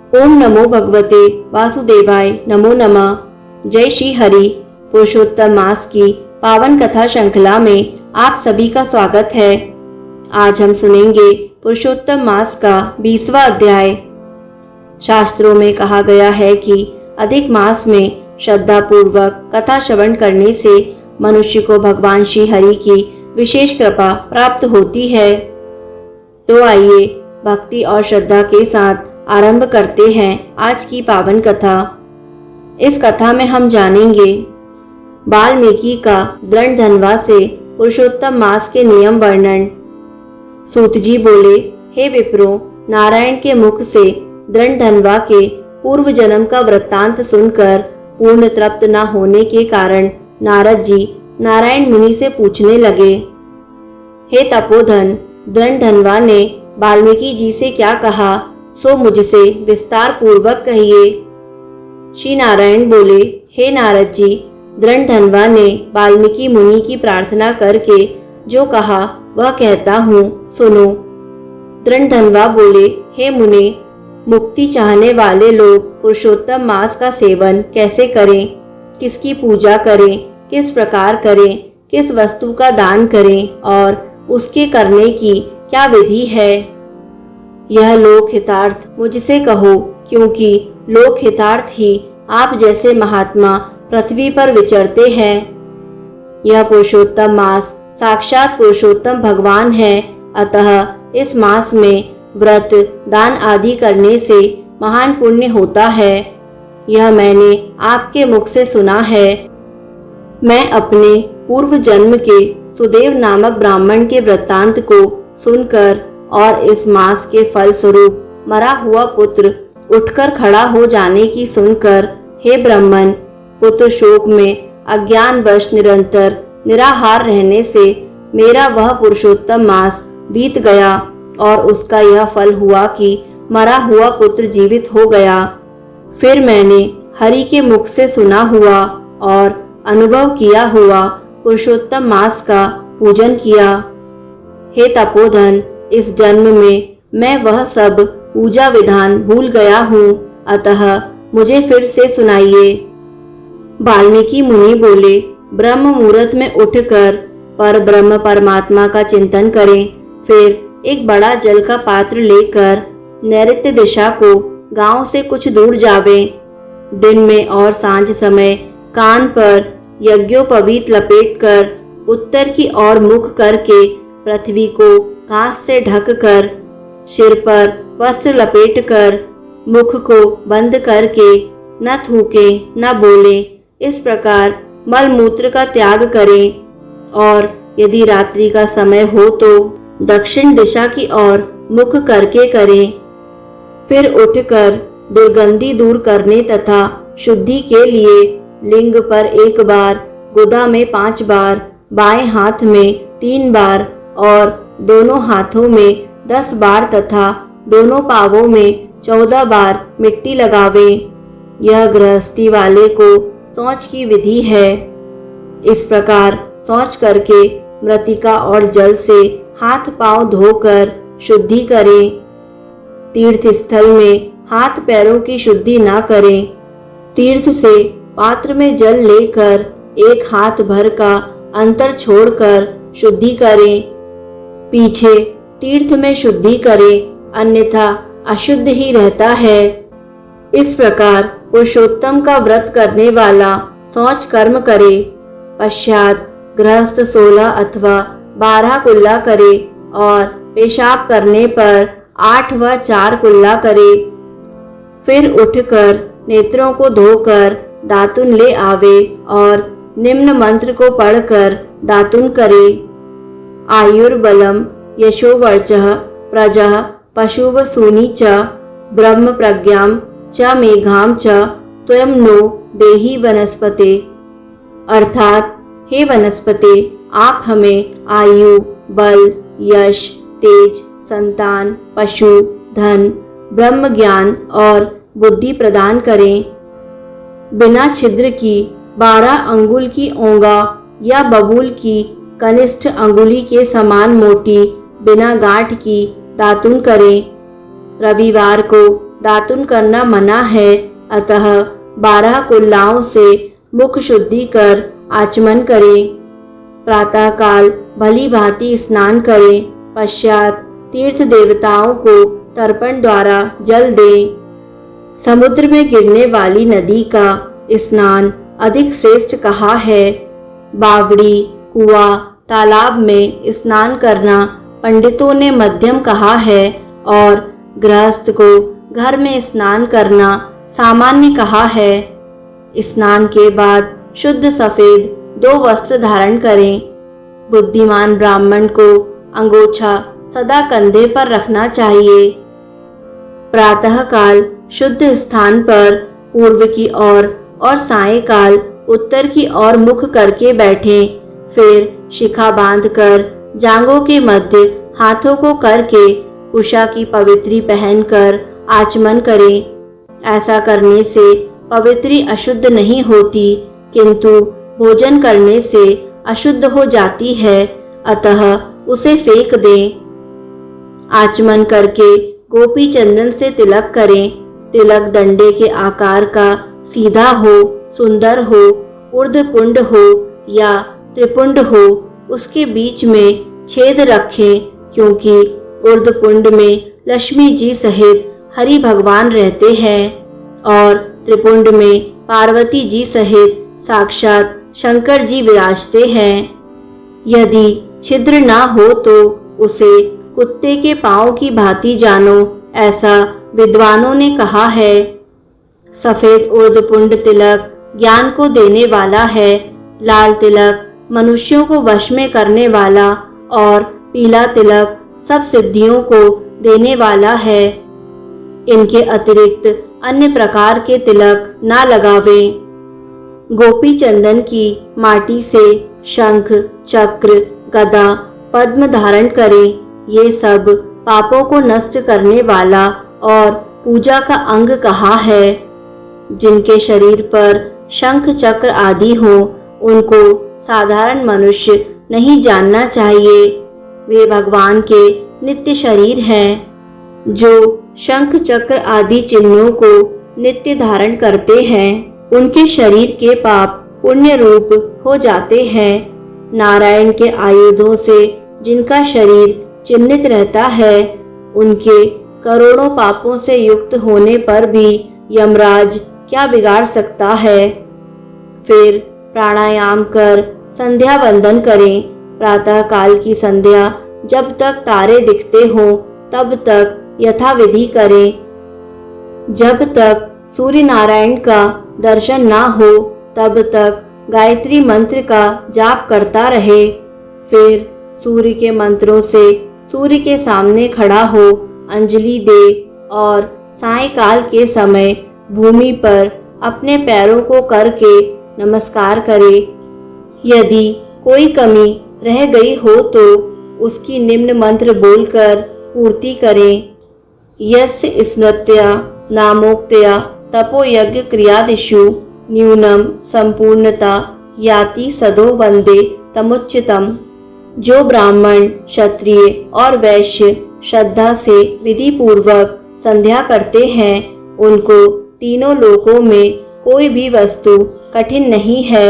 ओम नमो भगवते वासुदेवाय नमो नमः। जय श्री हरि। पुरुषोत्तम मास की पावन कथा श्रृंखला में आप सभी का स्वागत है। आज हम सुनेंगे पुरुषोत्तम मास का 20वां अध्याय। शास्त्रों में कहा गया है कि अधिक मास में श्रद्धा पूर्वक कथा श्रवण करने से मनुष्य को भगवान श्री हरि की विशेष कृपा प्राप्त होती है। तो आइए भक्ति और श्रद्धा के साथ आरंभ करते हैं आज की पावन कथा। इस कथा में हम जानेंगे वाल्मीकि का दृढ़धनवा से पुरुषोत्तम मास के नियम वर्णन। सूत जी बोले, हे विप्रो, नारायण के मुख से दृढ़धनवा के पूर्व जन्म का वृत्तांत सुनकर पूर्ण तृप्त न होने के कारण नारद जी नारायण मुनि से पूछने लगे, हे तपोधन, दृढ़धनवा ने वाल्मीकि जी से क्या कहा, सो मुझसे विस्तार पूर्वक कहिए। श्री नारायण बोले, हे नारद जी, दृढ़धनवा ने वाल्मीकि मुनि की प्रार्थना करके जो कहा वह कहता हूँ, सुनो। दृढ़धनवा बोले, हे मुने, मुक्ति चाहने वाले लोग पुरुषोत्तम मास का सेवन कैसे करें, किसकी पूजा करें, किस प्रकार करें, किस वस्तु का दान करें और उसके करने की क्या विधि है, यह लोक हितार्थ मुझसे कहो, क्योंकि लोक हितार्थ ही आप जैसे महात्मा पृथ्वी पर विचरते हैं। यह पुरुषोत्तम मास साक्षात पुरुषोत्तम भगवान है, अतः इस मास में व्रत दान आदि करने से महान पुण्य होता है। यह मैंने आपके मुख से सुना है। मैं अपने पूर्व जन्म के सुदेव नामक ब्राह्मण के वृत्तांत को सुनकर और इस मास के फल स्वरूप मरा हुआ पुत्र उठकर खड़ा हो जाने की सुनकर, हे ब्राह्मण, पुत्र शोक में अज्ञानवश निरंतर निराहार रहने से मेरा वह पुरुषोत्तम मास बीत गया और उसका यह फल हुआ कि मरा हुआ पुत्र जीवित हो गया। फिर मैंने हरि के मुख से सुना हुआ और अनुभव किया हुआ पुरुषोत्तम मास का पूजन किया। हे तपोधन, इस जन्म में मैं वह सब पूजा विधान भूल गया हूँ, अतः मुझे फिर से सुनाइए। वाल्मीकि मुनि बोले, ब्रह्म मुहूर्त में उठकर पर ब्रह्म परमात्मा का चिंतन करें, फिर एक बड़ा जल का पात्र लेकर नैऋत्य दिशा को गांव से कुछ दूर जावे। दिन में और सांझ समय कान पर यज्ञोपवीत लपेटकर उत्तर की ओर मुख करके पृथ्वी को घास से ढककर सिर पर वस्त्र लपेटकर मुख को बंद करके न थूके न बोले, इस प्रकार मल मूत्र का त्याग करें और यदि रात्रि का समय हो तो दक्षिण दिशा की ओर मुख करके करें। फिर उठकर दुर्गंधि दूर करने तथा शुद्धि के लिए लिंग पर 1 बार, गुदा में 5 बार, बाएं हाथ में 3 बार और दोनों हाथों में 10 बार तथा दोनों पांवों में 14 बार मिट्टी लगावे। यह गृहस्थी वाले को शौच की विधि है। इस प्रकार शौच करके मृतिका और जल से हाथ पांव धोकर शुद्धि करें। तीर्थ स्थल में हाथ पैरों की शुद्धि न करें। तीर्थ से पात्र में जल लेकर 1 हाथ भर का अंतर छोड़कर शुद्धि करें। पीछे तीर्थ में शुद्धि करें, अन्यथा अशुद्ध ही रहता है। इस प्रकार पुरुषोत्तम का व्रत करने वाला शौच कर्म करे। पश्चात गृहस्थ 16 अथवा 12 कुल्ला करे और पेशाब करने पर 8 व 4 कुल्ला करे। फिर उठकर नेत्रों को धोकर दातुन ले आवे और निम्न मंत्र को पढ़कर दातुन करे। आयुर्बलम यशोवर्चः प्रजः पशुव सूनि च ब्रह्म प्रज्ञां च मेघां च त्वयं नो देहि वनस्पते। अर्थात, हे वनस्पते, आप हमें आयु, बल, यश, तेज, संतान, पशु, धन, ब्रह्म ज्ञान और बुद्धि प्रदान करें। बिना छिद्र की 12 अंगुल की ओंगा या बबूल की कनिष्ठ अंगुली के समान मोटी बिना गांठ की दातुन करें। रविवार को दातुन करना मना है, अतः 12 कुल्लाओं से मुख शुद्धि कर आचमन करें। प्रातःकाल भली भांति स्नान करें, पश्चात तीर्थ देवताओं को तर्पण द्वारा जल दें। समुद्र में गिरने वाली नदी का स्नान अधिक श्रेष्ठ कहा है। बावड़ी, कुआं, तालाब में स्नान करना पंडितों ने मध्यम कहा है और गृहस्थ को घर में स्नान करना सामान्य कहा है। स्नान के बाद शुद्ध सफेद 2 वस्त्र धारण करें। बुद्धिमान ब्राह्मण को अंगोछा सदा कंधे पर रखना चाहिए। प्रातःकाल शुद्ध स्थान पर पूर्व की ओर और सायंकाल उत्तर की ओर मुख करके बैठें। फिर शिखा बांधकर जांघों के मध्य हाथों को करके कुशा की पवित्री पहनकर आचमन करें। ऐसा करने से पवित्री अशुद्ध नहीं होती, किंतु भोजन करने से अशुद्ध हो जाती है, अतः उसे फेंक दें। आचमन करके गोपी चंदन से तिलक करें। तिलक डंडे के आकार का सीधा हो, सुंदर हो, ऊर्ध्वपुंड हो या त्रिपुंड हो, उसके बीच में छेद रखें, क्योंकि ऊर्ध्वपुंड में लक्ष्मी जी सहित हरि भगवान रहते हैं और त्रिपुंड में पार्वती जी सहित साक्षात शंकर जी विराजते हैं। यदि छिद्र ना हो तो उसे कुत्ते के पांव की भांति जानो, ऐसा विद्वानों ने कहा है। सफेद ऊर्ध्वपुंड तिलक ज्ञान को देने वाला है, लाल तिलक मनुष्यों को वश में करने वाला और पीला तिलक सब सिद्धियों को देने वाला है। इनके अतिरिक्त अन्य प्रकार के तिलक ना लगावें। गोपी चंदन की माटी से शंख, चक्र, गदा, पद्म धारण करें। ये सब पापों को नष्ट करने वाला और पूजा का अंग कहा है। जिनके शरीर पर शंख चक्र आदि हो, उनको साधारण मनुष्य नहीं जानना चाहिए। वे भगवान के नित्य शरीर हैं। जो शंख चक्र आदि चिन्हों को नित्य धारण करते हैं, उनके शरीर के पाप पुण्य रूप हो जाते हैं। नारायण के आयुधों से जिनका शरीर चिन्हित रहता है, उनके करोड़ों पापों से युक्त होने पर भी यमराज क्या बिगाड़ सकता है। फिर प्राणायाम कर संध्या वंदन करें। प्रातः काल की संध्या जब तक तारे दिखते हों तब तक यथाविधि करें। जब तक सूर्य नारायण का दर्शन ना हो तब तक गायत्री मंत्र का जाप करता रहे। फिर सूर्य के मंत्रों से सूर्य के सामने खड़ा हो अंजलि दे और सायंकाल के समय भूमि पर अपने पैरों को करके नमस्कार करे। यदि कोई कमी रह गई हो तो उसकी निम्न मंत्र बोलकर पूर्ति करें। यस्य स्मृत्या नामोक्तया तपोयज्ञ क्रियादिषु न्यूनम संपूर्णता याति सदो वंदे तमुच्चितम। जो ब्राह्मण, क्षत्रिय और वैश्य श्रद्धा से विधि पूर्वक संध्या करते हैं, उनको तीनों लोकों में कोई भी वस्तु कठिन नहीं है।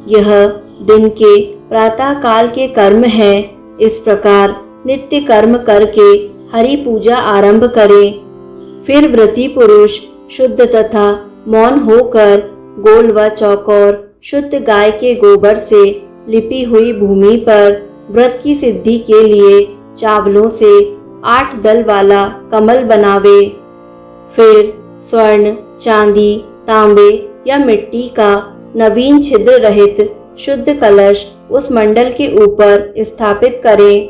यह दिन के प्रातः काल के कर्म है। इस प्रकार नित्य कर्म करके हरि पूजा आरंभ करें। फिर व्रती पुरुष शुद्ध तथा मौन होकर गोल व चौकोर शुद्ध गाय के गोबर से लिपी हुई भूमि पर व्रत की सिद्धि के लिए चावलों से 8 दल वाला कमल बनावे। फिर स्वर्ण, चांदी, तांबे या मिट्टी का नवीन छिद्र रहित शुद्ध कलश उस मंडल के ऊपर स्थापित करें।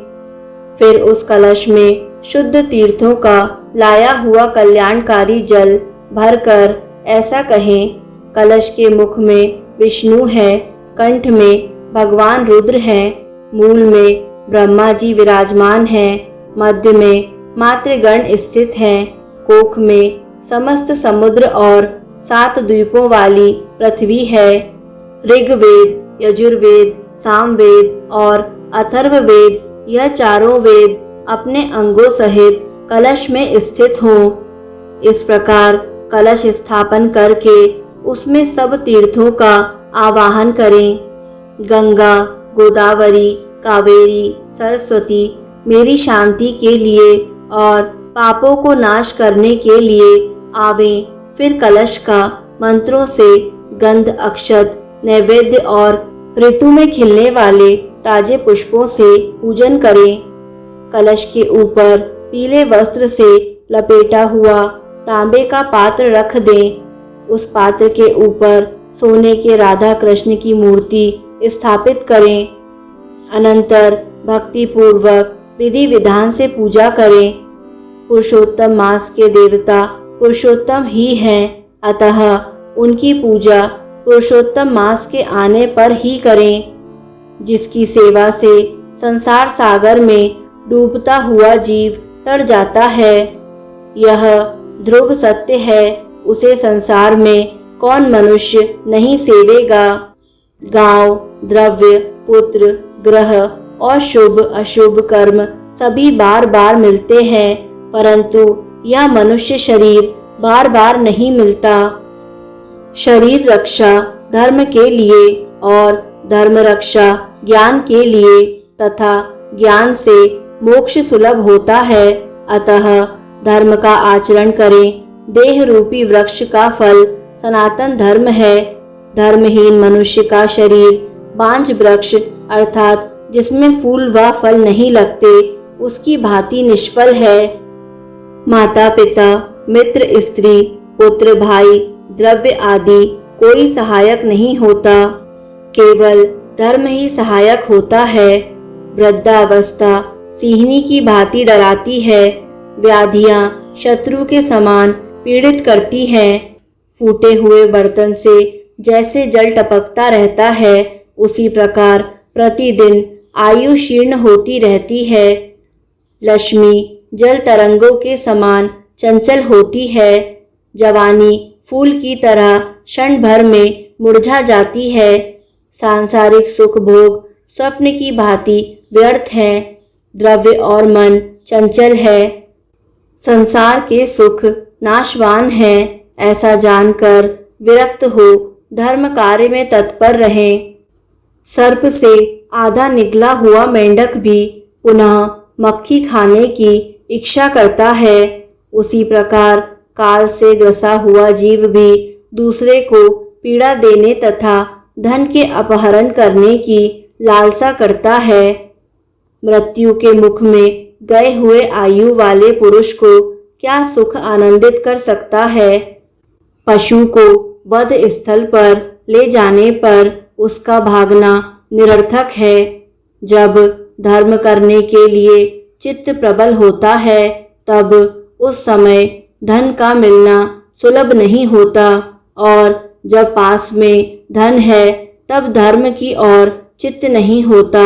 फिर उस कलश में शुद्ध तीर्थों का लाया हुआ कल्याणकारी जल भरकर ऐसा कहें, कलश के मुख में विष्णु है, कंठ में भगवान रुद्र है, मूल में ब्रह्मा जी विराजमान है, मध्य में मातृगण स्थित हैं, कोख में समस्त समुद्र और 7 द्वीपों वाली पृथ्वी है। ऋग्वेद, यजुर्वेद, सामवेद और अथर्ववेद, यह चारों वेद अपने अंगों सहित कलश में स्थित हों। इस प्रकार कलश स्थापन करके उसमें सब तीर्थों का आवाहन करें। गंगा, गोदावरी, कावेरी, सरस्वती मेरी शांति के लिए और पापों को नाश करने के लिए आवें। फिर कलश का मंत्रों से गंध, अक्षत, नैवेद्य और ऋतु में खिलने वाले ताजे पुष्पों से पूजन करें। कलश के ऊपर पीले वस्त्र से लपेटा हुआ तांबे का पात्र रख दें। उस पात्र के ऊपर सोने के राधा कृष्ण की मूर्ति स्थापित करें। अनंतर भक्ति पूर्वक विधि विधान से पूजा करें। पुरुषोत्तम मास के देवता पुरुषोत्तम ही हैं, अतः उनकी पूजा पुरुषोत्तम मास के आने पर ही करें। जिसकी सेवा से संसार सागर में डूबता हुआ जीव तर जाता है, यह ध्रुव सत्य है। उसे संसार में कौन मनुष्य नहीं सेवेगा। गांव, द्रव्य, पुत्र, ग्रह और शुभ अशुभ कर्म सभी बार बार मिलते हैं, परंतु यह मनुष्य शरीर बार बार नहीं मिलता। शरीर रक्षा धर्म के लिए और धर्म रक्षा ज्ञान के लिए तथा ज्ञान से मोक्ष सुलभ होता है। अतः धर्म का आचरण करें। देह रूपी वृक्ष का फल सनातन धर्म है। धर्महीन मनुष्य का शरीर बांझ वृक्ष अर्थात जिसमें फूल व फल नहीं लगते उसकी भांति निष्फल है। माता पिता, मित्र, स्त्री, पुत्र, भाई, द्रव्य आदि कोई सहायक नहीं होता, केवल धर्म ही सहायक होता है। वृद्धावस्था सिंहनी की भांति डराती है। व्याधियां शत्रु के समान पीड़ित करती हैं। फूटे हुए बर्तन से जैसे जल टपकता रहता है, उसी प्रकार प्रतिदिन आयु क्षीण होती रहती है। लक्ष्मी जल तरंगों के समान चंचल होती है। जवानी फूल की तरह क्षण भर में मुरझा जाती है। सांसारिक सुख भोग स्वप्न की भांति व्यर्थ है। द्रव्य और मन चंचल है। संसार के सुख नाशवान है। ऐसा जानकर विरक्त हो धर्म कार्य में तत्पर रहें। सर्प से आधा निगला हुआ मेंढक भी पुनः मक्खी खाने की इच्छा करता है। उसी प्रकार काल से ग्रसा हुआ जीव भी दूसरे को पीड़ा देने तथा धन के अपहरण करने की लालसा करता है। मृत्यु के मुख में गए हुए आयु वाले पुरुष को क्या सुख आनंदित कर सकता है। पशु को वध स्थल पर ले जाने पर उसका भागना निरर्थक है। जब धर्म करने के लिए चित्त प्रबल होता है, तब उस समय धन का मिलना सुलभ नहीं होता, और जब पास में धन है तब धर्म की ओर चित्त नहीं होता।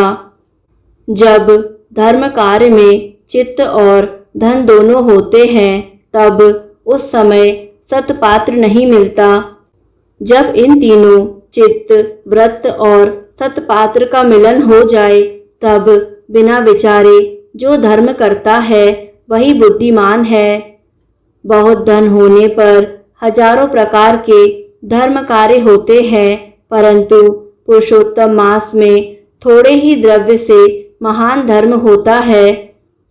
जब धर्म कार्य में चित्त और धन दोनों होते हैं, तब उस समय सत्पात्र नहीं मिलता। जब इन तीनों चित्त, व्रत और सत्पात्र का मिलन हो जाए, तब बिना विचारे जो धर्म करता है वही बुद्धिमान है। बहुत धन होने पर हजारों प्रकार के धर्म कार्य होते हैं, परंतु पुरुषोत्तम मास में थोड़े ही द्रव्य से महान धर्म होता है।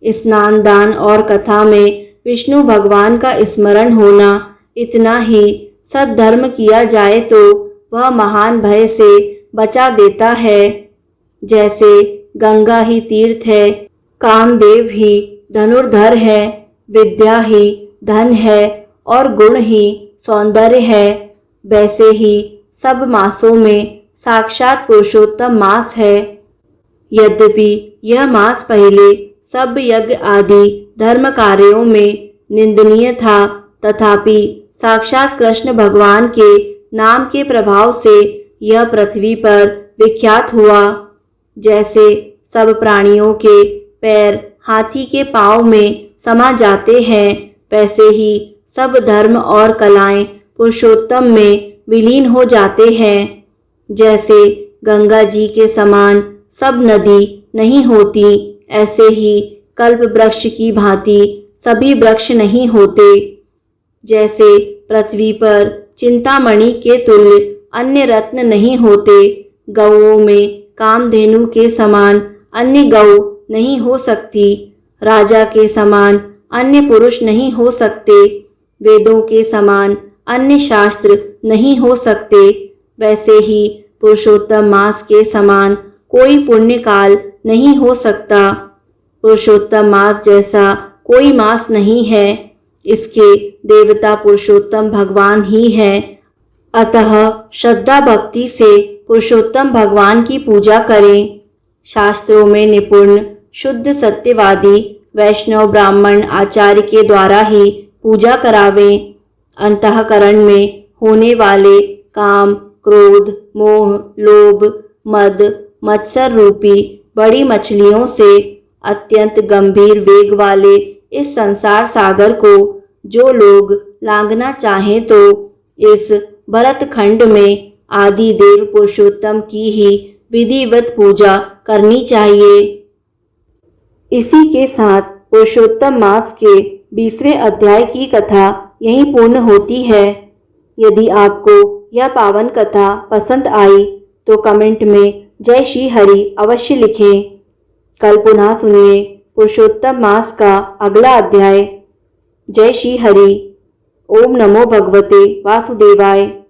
स्नान, दान और कथा में विष्णु भगवान का स्मरण होना, इतना ही सद्धर्म किया जाए तो वह महान भय से बचा देता है। जैसे गंगा ही तीर्थ है, कामदेव ही धनुर्धर है, विद्या ही धन है और गुण ही सौंदर्य है, वैसे ही सब मासों में साक्षात पुरुषोत्तम मास है। यद्यपि यह मास पहले सब यज्ञ आदि धर्म कार्यों में निंदनीय था, तथापि साक्षात कृष्ण भगवान के नाम के प्रभाव से यह पृथ्वी पर विख्यात हुआ। जैसे सब प्राणियों के पैर हाथी के पांव में समा जाते हैं, वैसे ही सब धर्म और कलाएं पुरुषोत्तम में विलीन हो जाते हैं। जैसे गंगा जी के समान सब नदी नहीं होती, ऐसे ही कल्प वृक्ष की भांति सभी वृक्ष नहीं होते। जैसे पृथ्वी पर चिंतामणि के तुल्य अन्य रत्न नहीं होते, गौओं में कामधेनु के समान अन्य गौ नहीं हो सकती, राजा के समान अन्य पुरुष नहीं हो सकते, वेदों के समान अन्य शास्त्र नहीं हो सकते, वैसे ही पुरुषोत्तम मास के समान कोई पुण्य काल नहीं हो सकता। पुरुषोत्तम मास जैसा कोई मास नहीं है, इसके देवता पुरुषोत्तम भगवान ही है। अतः श्रद्धा भक्ति से पुरुषोत्तम भगवान की पूजा करें। शास्त्रों में निपुण शुद्ध सत्यवादी वैष्णव ब्राह्मण आचार्य के द्वारा ही पूजा करावें। अंतःकरण में होने वाले काम, क्रोध, मोह, लोभ, मद, मत्सर रूपी बड़ी मछलियों से अत्यंत गंभीर वेग वाले इस संसार सागर को जो लोग लांघना चाहें तो इस भरतखंड में आदि देव पुरुषोत्तम की ही विधिवत पूजा करनी चाहिए। इसी के साथ पुरुषोत्तम मास के 20वें अध्याय की कथा यहीं पूर्ण होती है। यदि आपको यह पावन कथा पसंद आई तो कमेंट में जय श्री हरि अवश्य लिखें। कल पुनः सुनिए पुरुषोत्तम मास का अगला अध्याय। जय श्री हरि। ओम नमो भगवते वासुदेवाय।